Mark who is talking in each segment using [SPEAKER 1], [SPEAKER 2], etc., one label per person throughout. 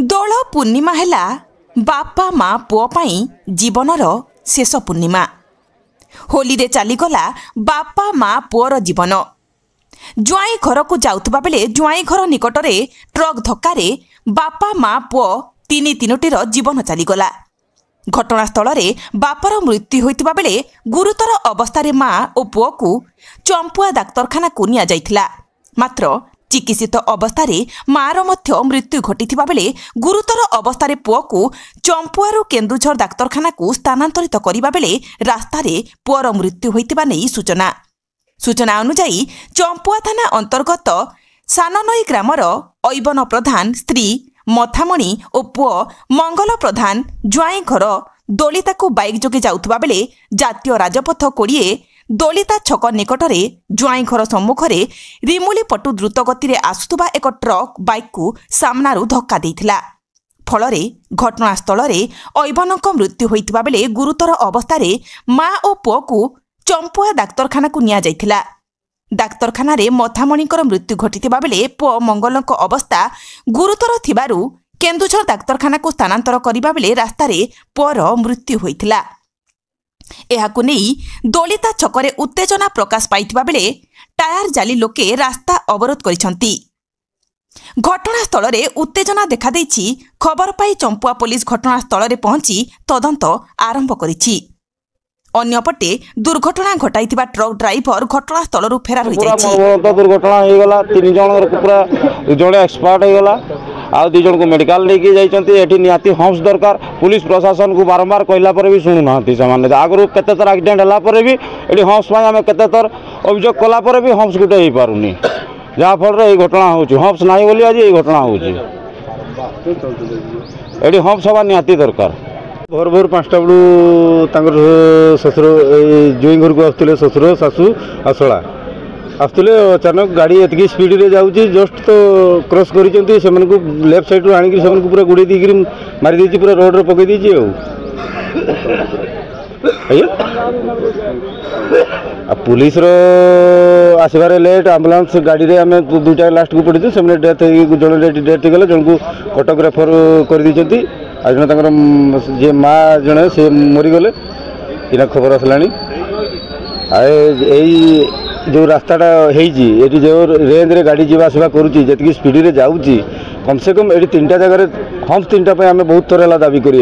[SPEAKER 1] दोल पूर्णिमा हैला बापा माँ पुओ पाई जीवनर शेष पूर्णिमा। होली रे चलीगला बापा माँ पुओर जीवन। जुआई घर को जाउथबा बेले जुआई घर निकटरे ट्रक धक्कारे बापा माँ पुओ तीनोटीर जीवन चलीगला। घटनास्थल रे बापर मृत्यु होइतिबा बेले गुरुतर अवस्था माँ और पुओ को चंपुआ डाक्तरखाना को निया जाइथिला। मात्र चिकित्सित अवस्था मार मृत्यु घटिथिबा बेले गुरुतर अवस्था पुओ को चंपुआरू केन्दुझर डाक्तरखाना को स्थानांतरित करिबा बेले रास्ता रे पुओर मृत्यु होइतिबा नै सूचना अनुसार चंपुआ थाना अंतर्गत साननई ग्रामर ऐबन प्रधान स्त्री मथामणि और पुओ मंगल प्रधान जुआई घर दोलिता को बाइक जोगे जाउथबा बेले जातीय राजपथ 20 दोलिता छक निकटरे जुआई घर सम्मुखरे रिमुली पटु द्रुत गति आसुवा एक ट्रक बाइक को सामनारू धक्का देइथिला। फलरे घटनास्थल ऐबनक मृत्यु होइतिबा बेले गुरुतर अवस्था माँ और पुओ को चंपुआ डाक्तरखाना को निया जाइथिला। डाक्तरखाना रे मथामणिकर मृत्यु घटितिबा बेले पुओ मंगलक अवस्था गुरुतर थिबारु केन्दुझर डाक्तरखाना को स्थानांतर करिबा बेले रास्ता रे पुओर मृत्यु होइथिला। एहाकु नेई दोलिता छकरे उत्तेजना प्रकाश पाइथिबा बेले टायर जाली लोके रास्ता अवरोध करिसंती। घटनास्थल रे उत्तेजना देखा देइछि। खबर पाई चंपुआ पुलिस घटनास्थल रे पहुंची तदंत आरंभ करिछि। अन्यपटे दुर्घटना घटाइथिबा ट्रक ड्राइवर घटनास्थल फेरार हो जाइछि।
[SPEAKER 2] दुर्घटना हो गला, 3 जन पूरा जड़े एक्सपर्ट हो गला आ 2 जन को मेडिकल लेके जाइछंती। एठी नियाती हम्स दरकार। पुलिस प्रशासन को बारंबार कहला पर भी सुनु नांती। सामान्य आगु केते तर एक्सीडेंट हला पर भी एठी हम्स पाई हम केते तर अभियोग कला पर भी हम्स गुटे हे पारुनी, जा फल रे ए घटना होछि। हम्स नाही बोली आज ए घटना होछि। एठी हम्स हवा नियाती दरकार। भोर भोर 5टा बेलू शशुर जुई घर को आसुले, शशुर शाशु आसला आसुले। अचानक गाड़ी एतकी स्पीड रे जाउची, जस्ट तो क्रॉस करिसेंती। सेमन को लेफ्ट साइड रो आनी सेमन को पूरा गुड़े दी मारी देछि, पूरा रोड रे पकई देछि। आ पुलिस रो आसबार लेट, एम्बुलेंस गाड़ी रे आमे 2टा लास्ट को पड़ी से डेथ जन डेथ गले, जन को कटक रेफर कर दी। आज जे माँ जड़े से मरीगले इना खबर आसलानी। जो रास्ताटा है जो रेंज रे गाड़ी जावा आसवा करुच्ची, जी स्पीड रे जाऊँगी, कम से कम ये 3टा जगह हम्स 3टा आम बहुत थर दाबी कर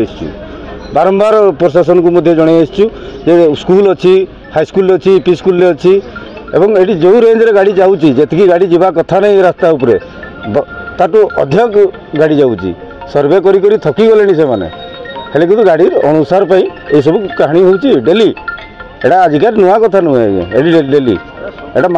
[SPEAKER 2] बारंबार प्रशासन को जन स्कूल अच्छी, हाईस्कूल अच्छी, यूपी स्कूल अच्छी, एवं ये जो रेंज रे गाड़ी जाऊँगी, जी गाड़ी जावा कथा नहीं रास्ता उपरे ताटू अधिक गाड़ी जाऊँगी। सर्वे करी करी थकी गले से माने हेले कि गाड़ी अनुसार ये सब कहानी होची डेली। एटा आजिकार नुआ कथा नुहे, डेली एटा